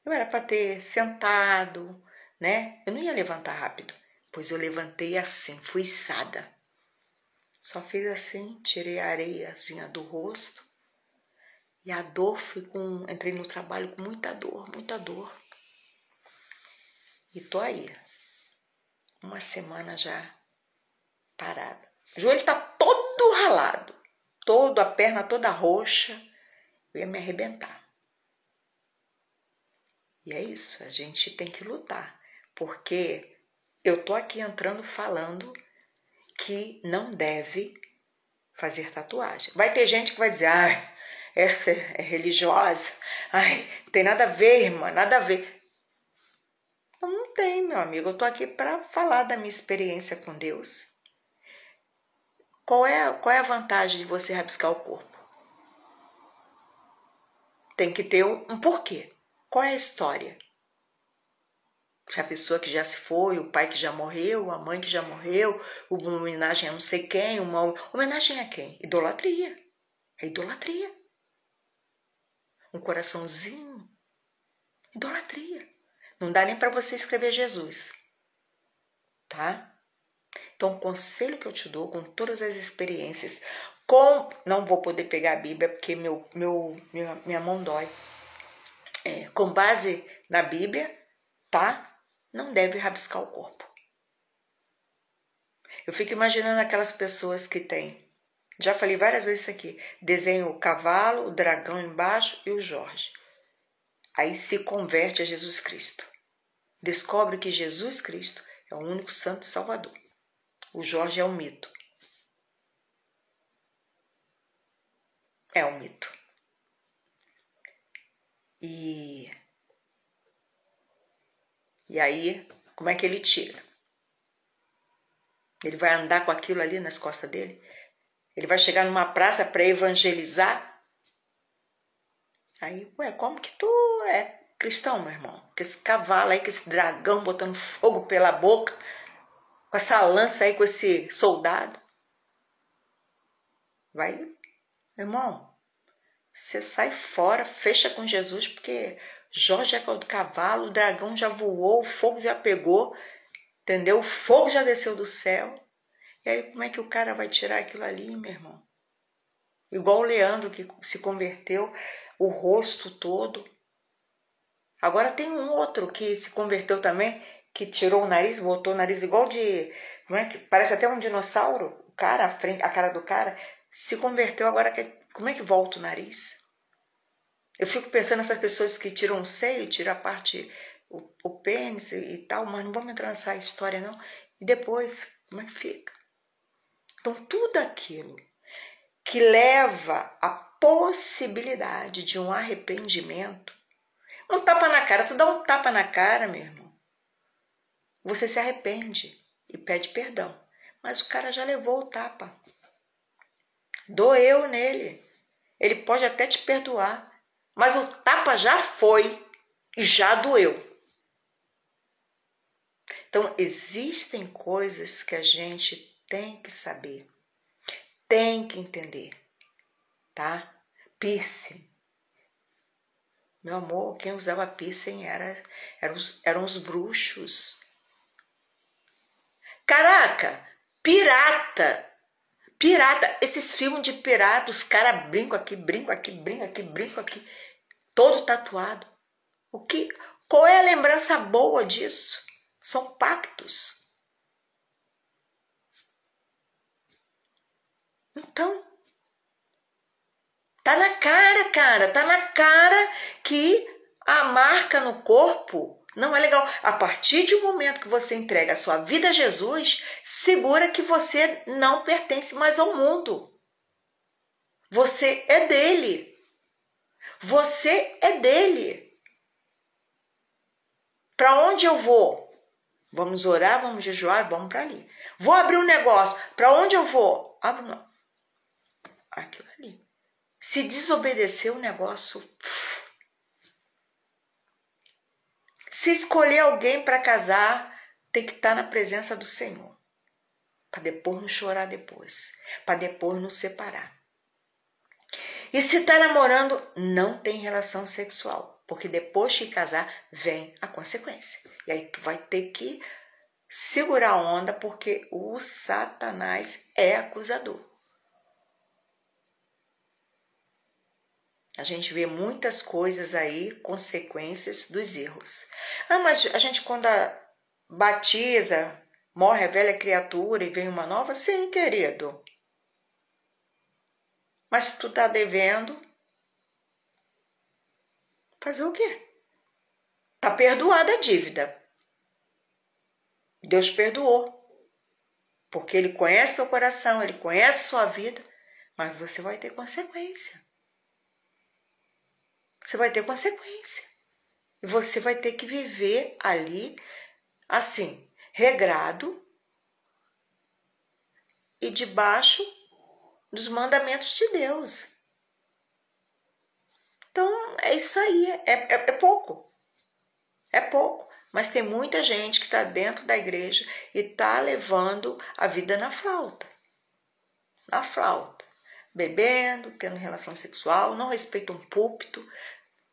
Eu era para ter sentado, né? Eu não ia levantar rápido. Pois eu levantei assim, fui içada. Só fiz assim, tirei a areiazinha do rosto. E a dor entrei no trabalho com muita dor. E tô aí. 1 semana já parada. O joelho tá todo ralado. A perna toda roxa. Eu ia me arrebentar. E é isso, a gente tem que lutar. Porque eu tô aqui entrando falando que não deve fazer tatuagem. Vai ter gente que vai dizer, ai, essa é religiosa. Ai, não tem nada a ver, irmã, nada a ver. Não tem, meu amigo. Eu tô aqui para falar da minha experiência com Deus. Qual é a vantagem de você rabiscar o corpo? Tem que ter um porquê. Qual é a história? Se a pessoa que já se foi, o pai que já morreu, a mãe que já morreu, uma homenagem a não sei quem, uma homenagem a quem? Idolatria. É idolatria. Um coraçãozinho. Idolatria. Não dá nem para você escrever Jesus. Tá? Então, o conselho que eu te dou, com todas as experiências, não vou poder pegar a Bíblia porque minha mão dói. Com base na Bíblia, tá? Não deve rabiscar o corpo. Eu fico imaginando aquelas pessoas que têm, já falei várias vezes isso aqui, desenho o cavalo, o dragão embaixo e o Jorge. Aí se converte a Jesus Cristo. Descobre que Jesus Cristo é o único santo salvador. O Jorge é um mito. É um mito. E aí, como é que ele tira? Ele vai andar com aquilo ali nas costas dele? Ele vai chegar numa praça para evangelizar? Aí, como que tu é cristão, meu irmão? Com esse cavalo aí, com esse dragão botando fogo pela boca, com essa lança aí, com esse soldado. Vai, meu irmão, você sai fora, fecha com Jesus, porque Jorge é do cavalo, o dragão já voou, o fogo já pegou, entendeu? O fogo já desceu do céu. E aí como é que o cara vai tirar aquilo ali, meu irmão? Igual o Leandro que se converteu, o rosto todo. Agora tem um outro que se converteu também, que tirou o nariz, botou o nariz igual de... parece até um dinossauro. O cara, a cara do cara, se converteu agora. Como é que volta o nariz? Eu fico pensando nessas pessoas que tiram o seio, tiram a parte, o pênis e tal, mas não vamos entrar nessa história não. E depois, como é que fica? Então, tudo aquilo que leva à possibilidade de um arrependimento, um tapa na cara, tu dá um tapa na cara, meu irmão, você se arrepende e pede perdão, mas o cara já levou o tapa, doeu nele, ele pode até te perdoar, mas o tapa já foi e já doeu. Então, existem coisas que a gente tem que saber, tem que entender, tá? Piercing. Meu amor, quem usava piercing eram os bruxos. Caraca, pirata. Esses filmes de pirata, os caras brincam aqui, brincam aqui, todo tatuado. Qual é a lembrança boa disso? São pactos. Então, tá na cara, cara, tá na cara que a marca no corpo não é legal. A partir de um momento que você entrega a sua vida a Jesus, segura que você não pertence mais ao mundo. Você é dele. Você é dele. Para onde eu vou? Vamos orar, vamos jejuar, vamos para ali. Vou abrir um negócio. Para onde eu vou? Abro aquilo ali. Se desobedecer o negócio, se escolher alguém para casar, tem que estar na presença do Senhor, para depois não chorar depois, para depois não separar. E se está namorando, não tem relação sexual, porque depois de casar vem a consequência. E aí tu vai ter que segurar a onda, porque o Satanás é acusador. A gente vê muitas coisas aí, consequências dos erros. Mas a gente quando batiza, morre a velha criatura e vem uma nova? Sim, querido. Mas se tu tá devendo, fazer o quê? Tá perdoada a dívida. Deus perdoou. Porque Ele conhece teu coração, Ele conhece sua vida, mas você vai ter consequência. Você vai ter consequência. E você vai ter que viver ali assim, regrado e debaixo dos mandamentos de Deus. Então, é isso aí, é pouco. É pouco. Mas tem muita gente que está dentro da igreja e está levando a vida na flauta. Na flauta. Bebendo, tendo relação sexual, não respeita um púlpito,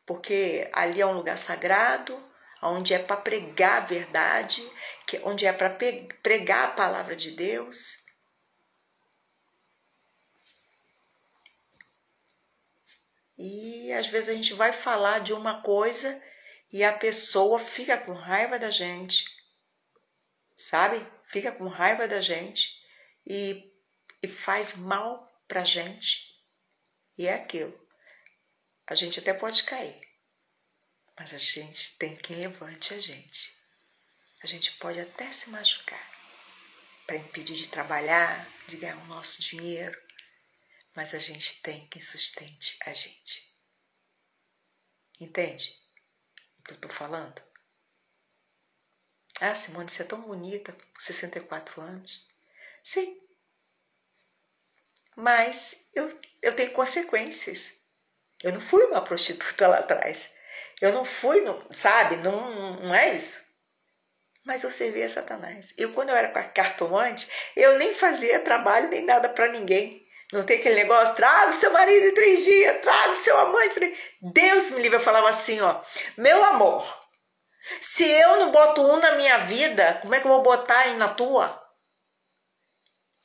porque ali é um lugar sagrado, onde é para pregar a verdade, onde é para pregar a palavra de Deus. E às vezes a gente vai falar de uma coisa e a pessoa fica com raiva da gente, sabe? Fica com raiva da gente e faz mal pra gente. E é aquilo. A gente até pode cair, mas a gente tem quem levante a gente. A gente pode até se machucar para impedir de trabalhar, de ganhar o nosso dinheiro, mas a gente tem quem sustente a gente. Entende o que eu estou falando? Ah, Simone, você é tão bonita, com 64 anos. Sim, mas eu tenho consequências. Eu não fui uma prostituta lá atrás. Eu não fui, sabe? Não é isso. Mas eu servia a Satanás. Quando eu era cartomante, eu nem fazia trabalho nem nada para ninguém. Não tem aquele negócio, traga o seu marido em 3 dias, traga o seu amante. Deus me livre, eu falava assim, ó, meu amor, se eu não boto um na minha vida, como é que eu vou botar aí na tua?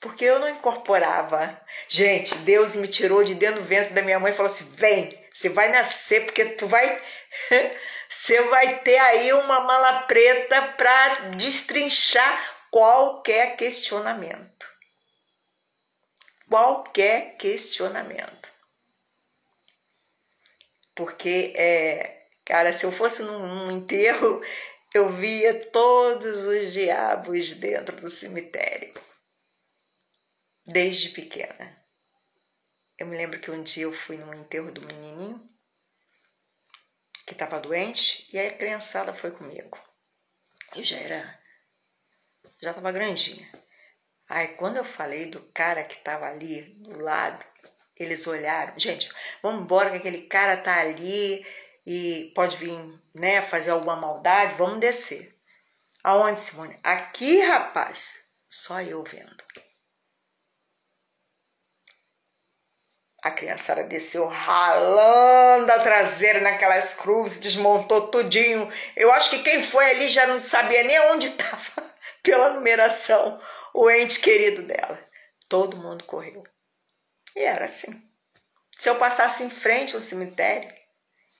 Porque eu não incorporava. Gente, Deus me tirou de dentro do ventre da minha mãe e falou assim, vem, você vai nascer, porque você vai ter aí uma mala preta para destrinchar qualquer questionamento. Qualquer questionamento. Porque, cara, se eu fosse num enterro, eu via todos os diabos dentro do cemitério. Desde pequena. Eu me lembro que um dia eu fui num enterro do menininho que estava doente e aí a criançada foi comigo. Eu já estava grandinha. Aí quando eu falei do cara que estava ali do lado, eles olharam. Gente, vamos embora que aquele cara tá ali e pode vir, né, fazer alguma maldade, vamos descer. Aonde, Simone? Aqui, rapaz. Só eu vendo. A criançada desceu ralando a traseira naquelas cruzes, desmontou tudinho. Eu acho que quem foi ali já não sabia nem onde estava, pela numeração, o ente querido dela. Todo mundo correu. E era assim. Se eu passasse em frente ao cemitério,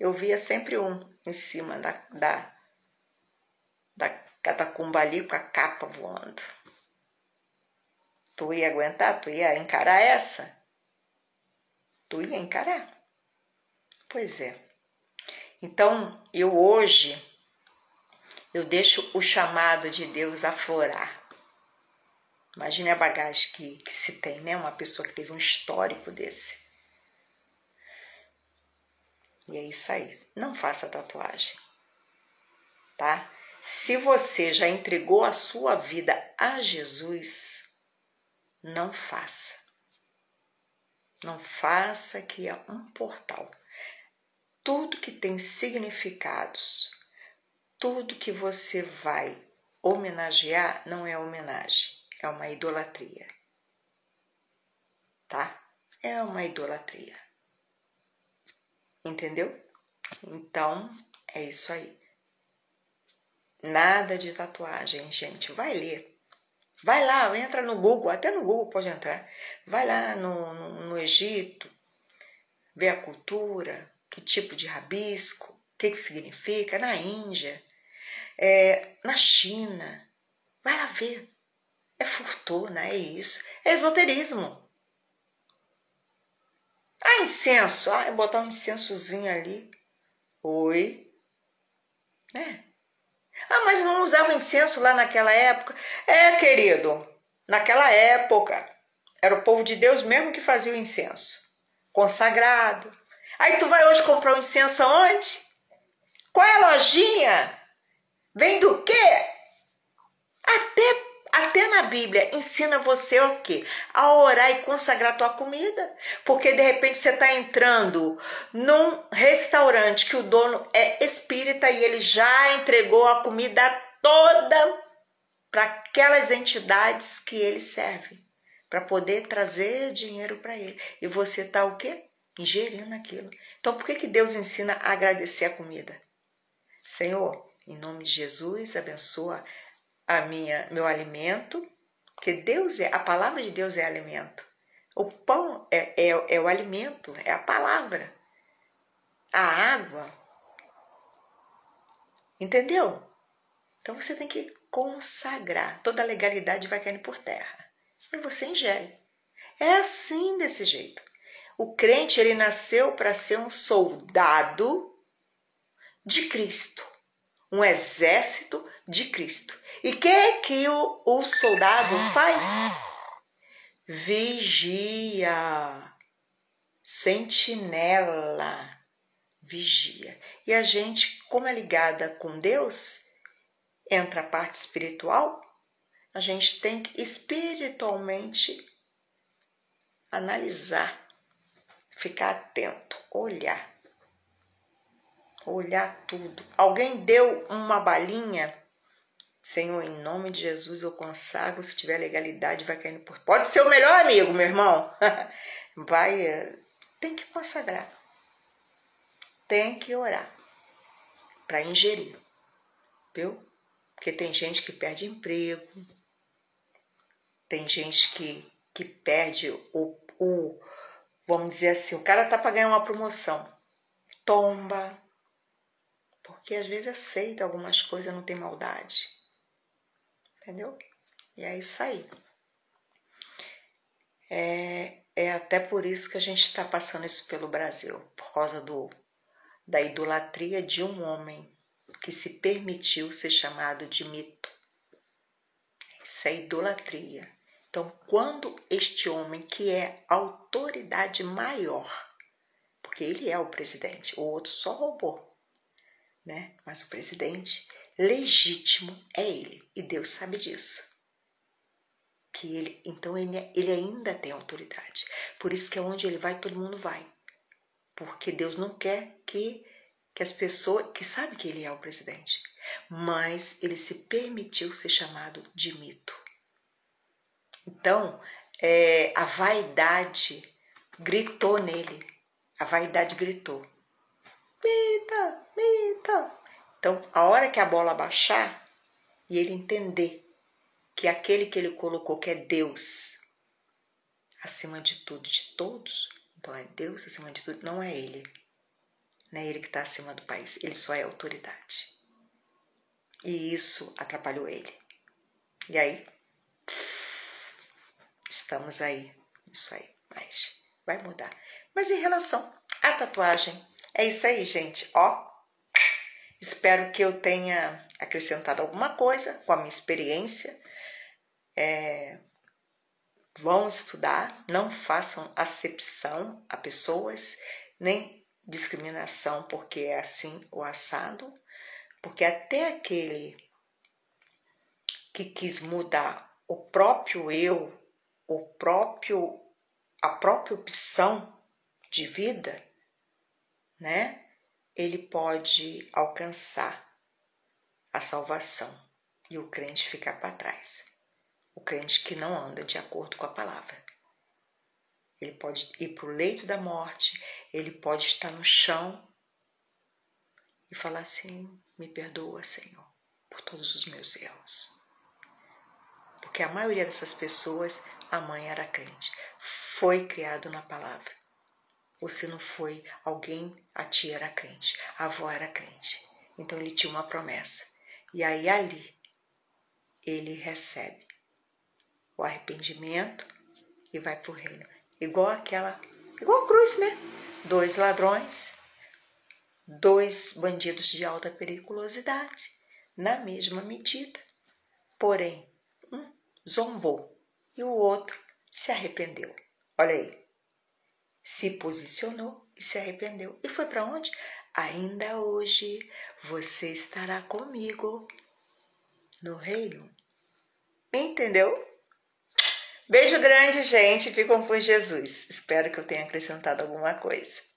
eu via sempre um em cima da catacumba ali com a capa voando. Tu ia aguentar? Tu ia encarar essa? Tu ia encarar? Pois é. Então, hoje, eu deixo o chamado de Deus aflorar. Imagine a bagagem que se tem, né? Uma pessoa que teve um histórico desse. E é isso aí. Não faça tatuagem, tá? Se você já entregou a sua vida a Jesus, não faça. Não faça, que é um portal. Tudo que tem significados, tudo que você vai homenagear, não é homenagem, é uma idolatria. Tá? É uma idolatria. Entendeu? Então, é isso aí. Nada de tatuagem, gente. Vai ler. Vai lá, entra no Google, até no Google pode entrar. Vai lá no Egito, vê a cultura, que tipo de rabisco, o que significa, na Índia, na China. Vai lá ver. É fortuna, é isso. É esoterismo. Ah, incenso. Ah, botar um incensozinho ali. Oi. Ah, mas não usava incenso lá naquela época? Querido, naquela época era o povo de Deus mesmo que fazia o incenso, consagrado. Aí tu vai hoje comprar um incenso aonde? Qual é a lojinha? Vem do quê? Até na Bíblia ensina você o quê? A orar e consagrar tua comida. Porque de repente você está entrando num restaurante que o dono é espírita e ele já entregou a comida toda para aquelas entidades que ele serve, para poder trazer dinheiro para ele. E você está o quê? Ingerindo aquilo. Então por que Deus ensina a agradecer a comida? Senhor, em nome de Jesus, abençoa meu alimento, porque a palavra de Deus é alimento. O pão é o alimento, é a palavra. A água. Entendeu? Então você tem que consagrar. Toda a legalidade vai caindo por terra. E você ingere. É assim, desse jeito. O crente, ele nasceu para ser um soldado de Cristo. Um exército de Cristo. E o que o soldado faz? Vigia. Sentinela. Vigia. E a gente, como é ligada com Deus, entra a parte espiritual, a gente tem que espiritualmente analisar, ficar atento, olhar tudo. Alguém deu uma balinha? Senhor, em nome de Jesus eu consagro, se tiver legalidade vai caindo por... Pode ser o melhor amigo, meu irmão. Tem que consagrar. Tem que orar para ingerir. Viu? Porque tem gente que perde emprego. Tem gente que perde vamos dizer assim, o cara tá para ganhar uma promoção. Tomba. Porque às vezes aceita algumas coisas, não tem maldade. Entendeu? E é isso aí. É até por isso que a gente está passando isso pelo Brasil. Por causa da idolatria de um homem que se permitiu ser chamado de mito. Isso é idolatria. Então, quando este homem, que é a autoridade maior, porque ele é o presidente, o outro só roubou, né? Mas o presidente legítimo é ele, e Deus sabe disso. Então ele ainda tem autoridade. Por isso que onde ele vai, todo mundo vai. Porque Deus não quer que as pessoas, que sabem que ele é o presidente, mas ele se permitiu ser chamado de mito. Então, a vaidade gritou nele. A vaidade gritou. Mita, mita. Então, a hora que a bola baixar e ele entender que aquele que ele colocou, que é Deus, acima de tudo, de todos, então é Deus acima de tudo, não é ele. Não é ele que está acima do país, ele só é autoridade. E isso atrapalhou ele. E aí, estamos aí, isso aí, mas vai mudar. Mas em relação à tatuagem, é isso aí, gente, ó. Espero que eu tenha acrescentado alguma coisa com a minha experiência. Vão estudar, não façam acepção a pessoas, nem discriminação porque é assim ou assado, porque até aquele que quis mudar o próprio eu, a própria opção de vida, né? Ele pode alcançar a salvação e o crente ficar para trás. O crente que não anda de acordo com a palavra. Ele pode ir para o leito da morte, ele pode estar no chão e falar assim, me perdoa, Senhor, por todos os meus erros. Porque a maioria dessas pessoas, a mãe era crente, foi criado na palavra. Ou se não foi alguém, a tia era crente, a avó era crente. Então ele tinha uma promessa. E aí ali, ele recebe o arrependimento e vai para o reino. Igual a cruz, né? 2 ladrões, 2 bandidos de alta periculosidade, na mesma medida. Porém, um zombou e o outro se arrependeu. Olha aí. Se posicionou e se arrependeu. E foi para onde? Ainda hoje você estará comigo no reino. Entendeu? Beijo grande, gente. Ficam com Jesus. Espero que eu tenha acrescentado alguma coisa.